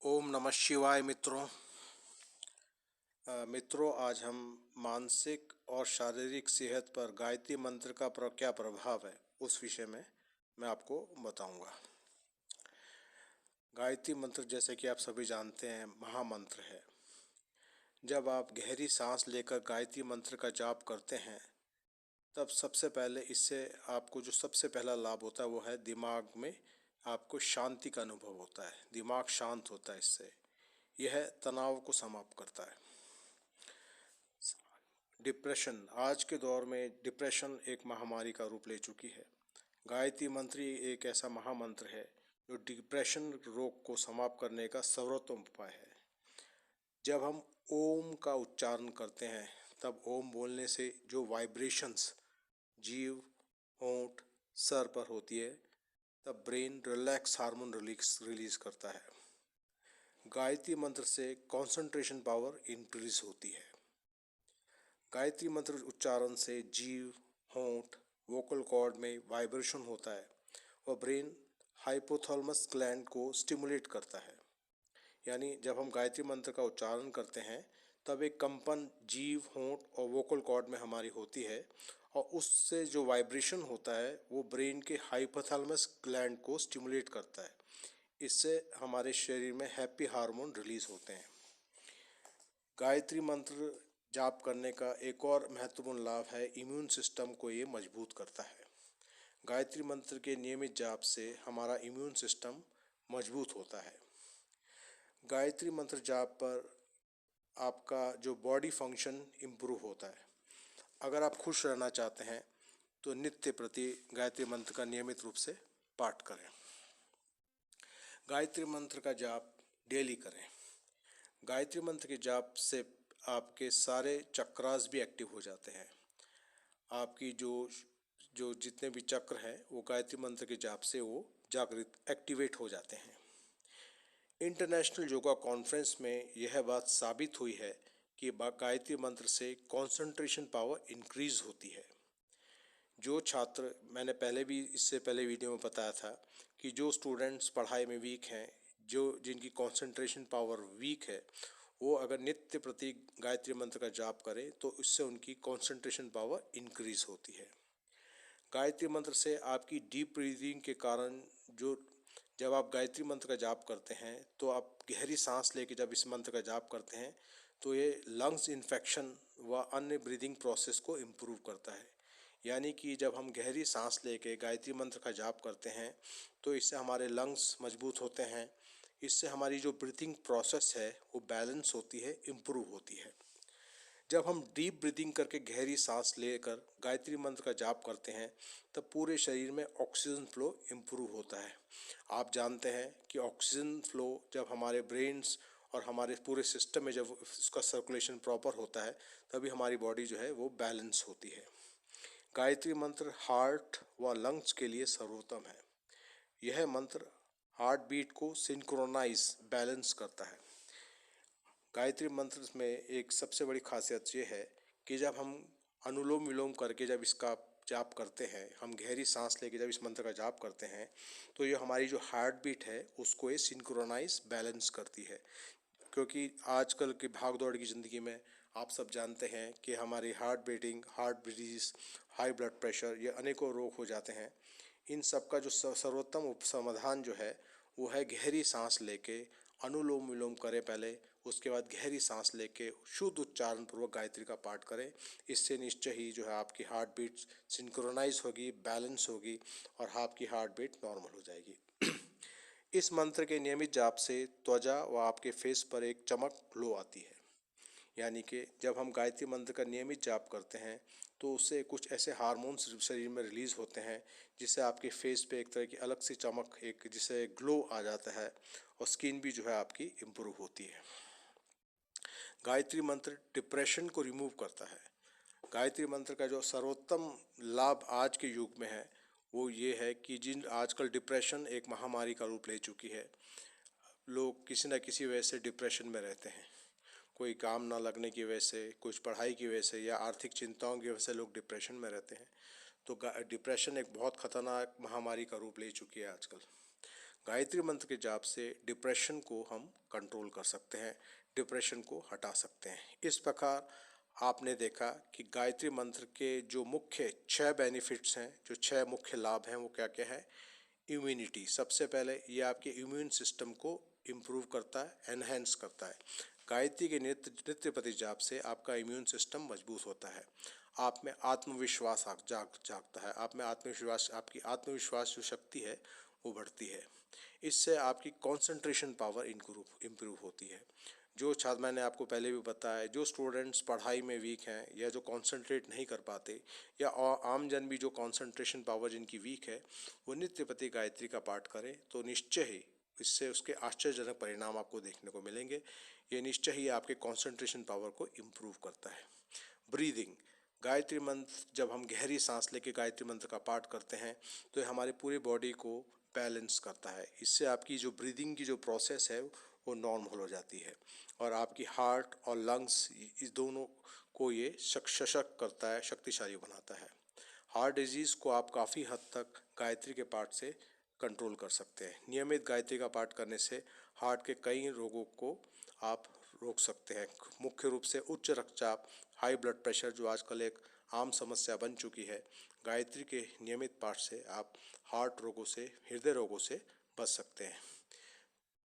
ओम नमः शिवाय मित्रों। मित्रों, आज हम मानसिक और शारीरिक सेहत पर गायत्री मंत्र का क्या प्रभाव है उस विषय में मैं आपको बताऊंगा। गायत्री मंत्र, जैसे कि आप सभी जानते हैं, महामंत्र है। जब आप गहरी सांस लेकर गायत्री मंत्र का जाप करते हैं तब सबसे पहले इससे आपको जो सबसे पहला लाभ होता है वो है दिमाग में आपको शांति का अनुभव होता है। दिमाग शांत होता है इससे। यह तनाव को समाप्त करता है। डिप्रेशन, आज के दौर में डिप्रेशन एक महामारी का रूप ले चुकी है। गायत्री मंत्र एक ऐसा महामंत्र है जो डिप्रेशन रोग को समाप्त करने का सर्वोत्तम उपाय है। जब हम ओम का उच्चारण करते हैं तब ओम बोलने से जो वाइब्रेशंस जीव, होंठ, सर पर होती है तब ब्रेन रिलैक्स हार्मोन रिलीज करता है। गायत्री मंत्र से कंसंट्रेशन पावर इंक्रीज होती है। गायत्री मंत्र उच्चारण से जीव, होंठ, वोकल कॉर्ड में वाइब्रेशन होता है और ब्रेन हाइपोथैलेमस ग्लैंड को स्टिमुलेट करता है। यानी जब हम गायत्री मंत्र का उच्चारण करते हैं तब एक कंपन जीव, होंठ और वोकल कॉर्ड में हमारी होती है और उससे जो वाइब्रेशन होता है वो ब्रेन के हाइपोथैलेमस ग्लैंड को स्टिमुलेट करता है। इससे हमारे शरीर में हैप्पी हार्मोन रिलीज होते हैं। गायत्री मंत्र जाप करने का एक और महत्वपूर्ण लाभ है, इम्यून सिस्टम को ये मजबूत करता है। गायत्री मंत्र के नियमित जाप से हमारा इम्यून सिस्टम मजबूत होता है। गायत्री मंत्र जाप पर आपका जो बॉडी फंक्शन इम्प्रूव होता है। अगर आप खुश रहना चाहते हैं तो नित्य प्रति गायत्री मंत्र का नियमित रूप से पाठ करें। गायत्री मंत्र का जाप डेली करें। गायत्री मंत्र के जाप से आपके सारे चक्रास भी एक्टिव हो जाते हैं। आपकी जो जितने भी चक्र हैं वो गायत्री मंत्र के जाप से वो जागृत एक्टिवेट हो जाते हैं। इंटरनेशनल योगा कॉन्फ्रेंस में यह बात साबित हुई है कि गायत्री मंत्र से कंसंट्रेशन पावर इंक्रीज होती है। जो छात्र, मैंने पहले भी इससे पहले वीडियो में बताया था कि जो स्टूडेंट्स पढ़ाई में वीक हैं, जिनकी कंसंट्रेशन पावर वीक है, वो अगर नित्य प्रति गायत्री मंत्र का जाप करें तो इससे उनकी कंसंट्रेशन पावर इंक्रीज होती है। गायत्री मंत्र से आपकी डीप ब्रीदिंग के कारण जब आप गायत्री मंत्र का जाप करते हैं तो आप गहरी सांस लेके जब इस मंत्र का जाप करते हैं तो ये लंग्स इन्फेक्शन व अन्य ब्रीदिंग प्रोसेस को इम्प्रूव करता है। यानी कि जब हम गहरी सांस लेके गायत्री मंत्र का जाप करते हैं तो इससे हमारे लंग्स मजबूत होते हैं। इससे हमारी जो ब्रीथिंग प्रोसेस है वो बैलेंस होती है, इम्प्रूव होती है। जब हम डीप ब्रीदिंग करके गहरी सांस लेकर गायत्री मंत्र का जाप करते हैं तब पूरे शरीर में ऑक्सीजन फ्लो इम्प्रूव होता है। आप जानते हैं कि ऑक्सीजन फ्लो जब हमारे ब्रेन्स और हमारे पूरे सिस्टम में जब उसका सर्कुलेशन प्रॉपर होता है तभी हमारी बॉडी जो है वो बैलेंस होती है। गायत्री मंत्र हार्ट व लंग्स के लिए सर्वोत्तम है। यह मंत्र हार्ट बीट को सिंक्रोनाइज बैलेंस करता है। गायत्री मंत्र में एक सबसे बड़ी खासियत ये है कि जब हम अनुलोम विलोम करके जब इसका जाप करते हैं, हम गहरी सांस लेके जब इस मंत्र का जाप करते हैं तो ये हमारी जो हार्ट बीट है उसको ये सिंक्रोनाइज बैलेंस करती है। क्योंकि आजकल की भाग दौड़ की ज़िंदगी में आप सब जानते हैं कि हमारी heart beating, heart disease, high blood pressure, ये अनेकों रोग हो जाते हैं। इन सब का जो सर्वोत्तम समाधान जो है वो है गहरी सांस लेके अनुलोम विलोम करें पहले, उसके बाद गहरी सांस लेके शुद्ध उच्चारण पूर्वक गायत्री का पाठ करें। इससे निश्चय ही जो है आपकी हार्ट बीट सिंक्रोनाइज होगी, बैलेंस होगी और आपकी हार्ट बीट नॉर्मल हो जाएगी। इस मंत्र के नियमित जाप से त्वचा व आपके फेस पर एक चमक ग्लो आती है। यानी कि जब हम गायत्री मंत्र का नियमित जाप करते हैं तो उससे कुछ ऐसे हार्मोन्स शरीर में रिलीज होते हैं जिससे आपके फेस पे एक तरह की अलग सी चमक, एक जिसे ग्लो आ जाता है और स्किन भी जो है आपकी इम्प्रूव होती है। गायत्री मंत्र डिप्रेशन को रिमूव करता है। गायत्री मंत्र का जो सर्वोत्तम लाभ आज के युग में है वो ये है कि आजकल डिप्रेशन एक महामारी का रूप ले चुकी है। लोग किसी न किसी वजह से डिप्रेशन में रहते हैं। कोई काम ना लगने की वजह से, कुछ पढ़ाई की वजह से या आर्थिक चिंताओं की वजह से लोग डिप्रेशन में रहते हैं। तो डिप्रेशन एक बहुत खतरनाक महामारी का रूप ले चुकी है आजकल। गायत्री मंत्र के जाप से डिप्रेशन को हम कंट्रोल कर सकते हैं, डिप्रेशन को हटा सकते हैं। इस प्रकार आपने देखा कि गायत्री मंत्र के जो मुख्य 6 बेनिफिट्स हैं, जो 6 मुख्य लाभ हैं, वो क्या क्या है। इम्यूनिटी, सबसे पहले ये आपके इम्यून सिस्टम को इम्प्रूव करता है, एनहेंस करता है। गायत्री के नित्य जाप से आपका इम्यून सिस्टम मजबूत होता है, आप में आत्मविश्वास जागता है, आप में आत्मविश्वास, आपकी आत्मविश्वास जो शक्ति है वो बढ़ती है। इससे आपकी कंसंट्रेशन पावर इम्प्रूव होती है। जो छात्र, मैंने आपको पहले भी बताया, जो स्टूडेंट्स पढ़ाई में वीक हैं या जो कंसंट्रेट नहीं कर पाते, या आम जन भी जो कंसंट्रेशन पावर जिनकी वीक है, वो नित्यपति गायत्री का पाठ करें तो निश्चय ही इससे उसके आश्चर्यजनक परिणाम आपको देखने को मिलेंगे। ये निश्चय ही आपके कंसंट्रेशन पावर को इम्प्रूव करता है। ब्रीदिंग, गायत्री मंत्र, जब हम गहरी सांस लेके गायत्री मंत्र का पाठ करते हैं तो ये हमारी पूरी बॉडी को बैलेंस करता है। इससे आपकी जो ब्रीदिंग की जो प्रोसेस है वो नॉर्मल हो जाती है और आपकी हार्ट और लंग्स, इस दोनों को ये सशक्त करता है, शक्तिशाली बनाता है। हार्ट डिजीज़ को आप काफ़ी हद तक गायत्री के पाठ से कंट्रोल कर सकते हैं। नियमित गायत्री का पाठ करने से हार्ट के कई रोगों को आप रोक सकते हैं। मुख्य रूप से उच्च रक्तचाप, हाई ब्लड प्रेशर, जो आजकल एक आम समस्या बन चुकी है, गायत्री के नियमित पाठ से आप हार्ट रोगों से, हृदय रोगों से बच सकते हैं।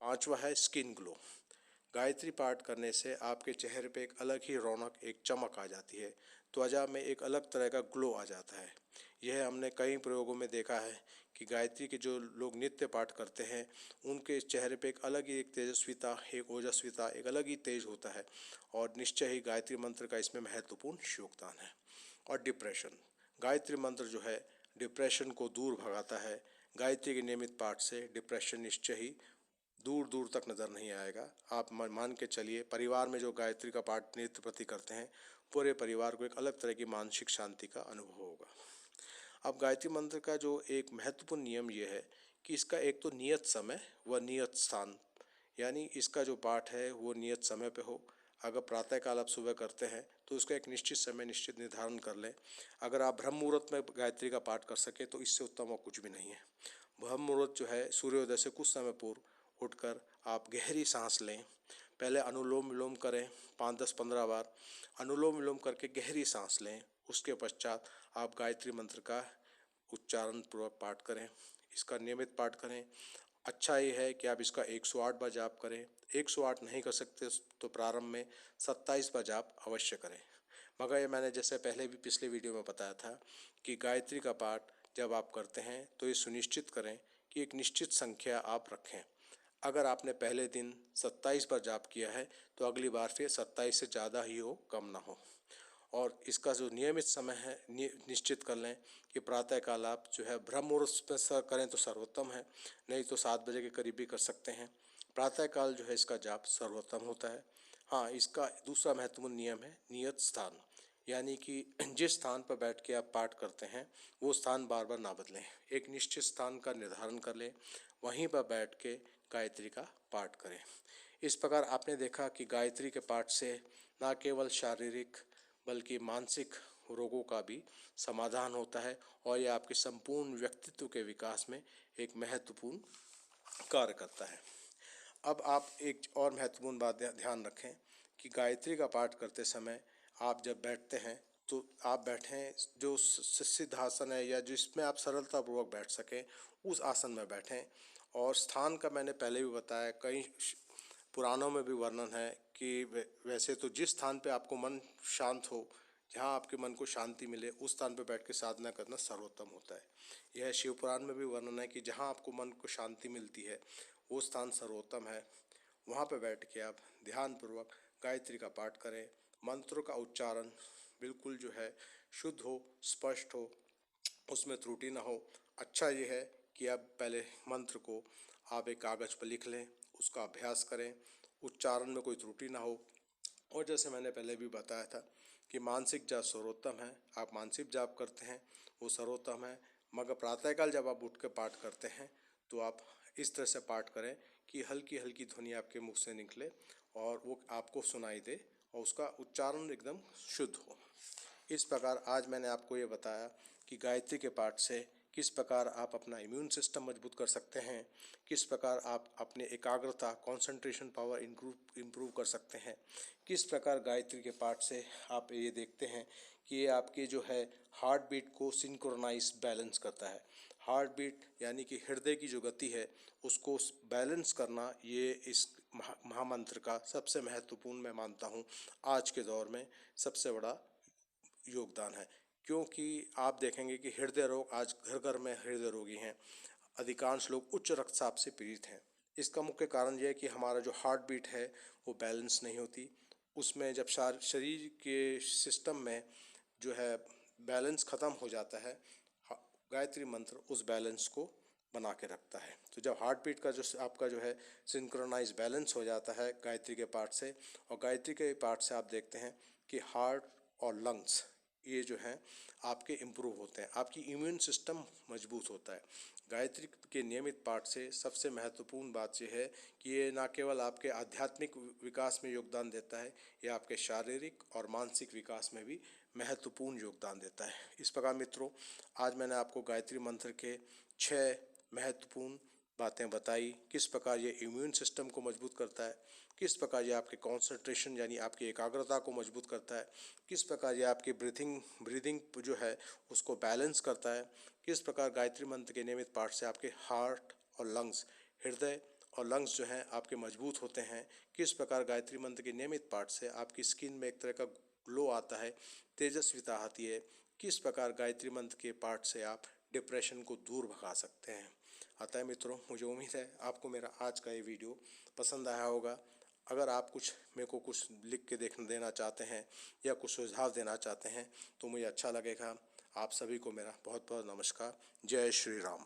5वां है स्किन ग्लो। गायत्री पाठ करने से आपके चेहरे पे एक अलग ही रौनक, एक चमक आ जाती है, त्वचा में एक अलग तरह का ग्लो आ जाता है। यह हमने कई प्रयोगों में देखा है कि गायत्री के जो लोग नित्य पाठ करते हैं उनके चेहरे पे एक अलग ही, एक तेजस्विता, एक ओजस्विता, एक अलग ही तेज होता है और निश्चय ही गायत्री मंत्र का इसमें महत्वपूर्ण योगदान है। और डिप्रेशन, गायत्री मंत्र जो है डिप्रेशन को दूर भगाता है। गायत्री के नियमित पाठ से डिप्रेशन निश्चय ही दूर दूर तक नज़र नहीं आएगा। आप मान के चलिए, परिवार में जो गायत्री का पाठ नित्य प्रति करते हैं, पूरे परिवार को एक अलग तरह की मानसिक शांति का अनुभव होगा। अब गायत्री मंत्र का जो एक महत्वपूर्ण नियम ये है कि इसका एक तो नियत समय व नियत स्थान, यानी इसका जो पाठ है वो नियत समय पे हो। अगर प्रातःकाल आप सुबह करते हैं तो उसका एक निश्चित समय निश्चित निर्धारण कर लें। अगर आप ब्रह्म मुहूर्त में गायत्री का पाठ कर सकें तो इससे उत्तम और कुछ भी नहीं है। ब्रह्म मुहूर्त जो है, सूर्योदय से कुछ समय पूर्व उठकर आप गहरी सांस लें। पहले अनुलोम विलोम करें 5-10-15 बार। अनुलोम विलोम करके गहरी सांस लें। उसके पश्चात आप गायत्री मंत्र का उच्चारण पूर्वक पाठ करें। इसका नियमित पाठ करें। अच्छा ये है कि आप इसका 108 बार जाप करें। 108 नहीं कर सकते तो प्रारंभ में 27 बार जाप अवश्य करें। मगर ये मैंने जैसे पहले भी पिछले वीडियो में बताया था कि गायत्री का पाठ जब आप करते हैं तो ये सुनिश्चित करें कि एक निश्चित संख्या आप रखें। अगर आपने पहले दिन 27 बार जाप किया है तो अगली बार फिर 27 से ज़्यादा ही हो, कम ना हो। और इसका जो नियमित समय है निश्चित कर लें कि प्रातःकाल आप जो है ब्रह्म मुहूर्त में करें तो सर्वोत्तम है, नहीं तो 7 बजे के करीब भी कर सकते हैं। प्रातःकाल जो है इसका जाप सर्वोत्तम होता है। हाँ, इसका दूसरा महत्वपूर्ण नियम है नियत स्थान, यानी कि जिस स्थान पर बैठ के आप पाठ करते हैं वो स्थान बार बार ना बदलें। एक निश्चित स्थान का निर्धारण कर लें, वहीं पर बैठ के गायत्री का पाठ करें। इस प्रकार आपने देखा कि गायत्री के पाठ से न केवल शारीरिक बल्कि मानसिक रोगों का भी समाधान होता है और यह आपके संपूर्ण व्यक्तित्व के विकास में एक महत्वपूर्ण कार्य करता है। अब आप एक और महत्वपूर्ण बात ध्यान रखें कि गायत्री का पाठ करते समय आप जब बैठते हैं तो आप बैठें जो सिद्धासन है या जिसमें आप सरलतापूर्वक बैठ सकें उस आसन में बैठें। और स्थान का मैंने पहले भी बताया, कई पुराणों में भी वर्णन है कि वैसे तो जिस स्थान पे आपको मन शांत हो, जहाँ आपके मन को शांति मिले, उस स्थान पर बैठ के साधना करना सर्वोत्तम होता है। यह शिव पुराण में भी वर्णन है कि जहाँ आपको मन को शांति मिलती है वो स्थान सर्वोत्तम है। वहाँ पर बैठ के आप ध्यानपूर्वक गायत्री का पाठ करें। मंत्रों का उच्चारण बिल्कुल जो है शुद्ध हो, स्पष्ट हो, उसमें त्रुटि ना हो। अच्छा ये है कि आप पहले मंत्र को आप एक कागज़ पर लिख लें, उसका अभ्यास करें, उच्चारण में कोई त्रुटि ना हो। और जैसे मैंने पहले भी बताया था कि मानसिक जाप सर्वोत्तम है। आप मानसिक जाप करते हैं वो सर्वोत्तम है, मगर प्रातःकाल जब आप उठ के पाठ करते हैं तो आप इस तरह से पाठ करें कि हल्की हल्की ध्वनि आपके मुख से निकले और वो आपको सुनाई दे और उसका उच्चारण एकदम शुद्ध हो। इस प्रकार आज मैंने आपको ये बताया कि गायत्री के पाठ से किस प्रकार आप अपना इम्यून सिस्टम मजबूत कर सकते हैं, किस प्रकार आप अपने एकाग्रता कंसंट्रेशन पावर इम्प्रूव कर सकते हैं, किस प्रकार गायत्री के पाठ से आप ये देखते हैं कि ये आपके जो है हार्ट बीट को सिंक्रोनाइज बैलेंस करता है। हार्ट बीट यानी कि हृदय की जो गति है उसको बैलेंस करना, ये इस महामंत्र का सबसे महत्वपूर्ण मैं मानता हूँ आज के दौर में सबसे बड़ा योगदान है। क्योंकि आप देखेंगे कि हृदय रोग आज घर घर में हृदय रोगी हैं, अधिकांश लोग उच्च रक्तचाप से पीड़ित हैं। इसका मुख्य कारण यह है कि हमारा जो हार्ट बीट है वो बैलेंस नहीं होती। उसमें जब शरीर के सिस्टम में जो है बैलेंस ख़त्म हो जाता है, गायत्री मंत्र उस बैलेंस को बना के रखता है। तो जब हार्ट बीट का जो आपका जो है सिंक्रोनाइज बैलेंस हो जाता है गायत्री के पाठ से, और गायत्री के पाठ से आप देखते हैं कि हार्ट और लंग्स ये जो हैं आपके इम्प्रूव होते हैं, आपकी इम्यून सिस्टम मजबूत होता है। गायत्री के नियमित पाठ से सबसे महत्वपूर्ण बात यह है कि ये न केवल आपके आध्यात्मिक विकास में योगदान देता है, ये आपके शारीरिक और मानसिक विकास में भी महत्वपूर्ण योगदान देता है। इस प्रकार मित्रों, आज मैंने आपको गायत्री मंत्र के 6 महत्वपूर्ण बातें बताई। किस प्रकार ये इम्यून सिस्टम को मजबूत करता है, किस प्रकार ये आपके कंसंट्रेशन यानी आपकी एकाग्रता को मजबूत करता है, किस प्रकार ये आपकी ब्रीदिंग जो है उसको बैलेंस करता है, किस प्रकार गायत्री मंत्र के नियमित पाठ से आपके हार्ट और लंग्स, हृदय और लंग्स जो हैं आपके मजबूत होते हैं, किस प्रकार गायत्री मंत्र के नियमित पाठ से आपकी स्किन में एक तरह का ग्लो आता है, तेजस्विता आती है, किस प्रकार गायत्री मंत्र के पाठ से आप डिप्रेशन को दूर भगा सकते हैं। अतः मित्रों, मुझे उम्मीद है आपको मेरा आज का ये वीडियो पसंद आया होगा। अगर आप कुछ मेरे को कुछ लिख के देना चाहते हैं या कुछ सुझाव देना चाहते हैं तो मुझे अच्छा लगेगा। आप सभी को मेरा बहुत बहुत नमस्कार। जय श्री राम।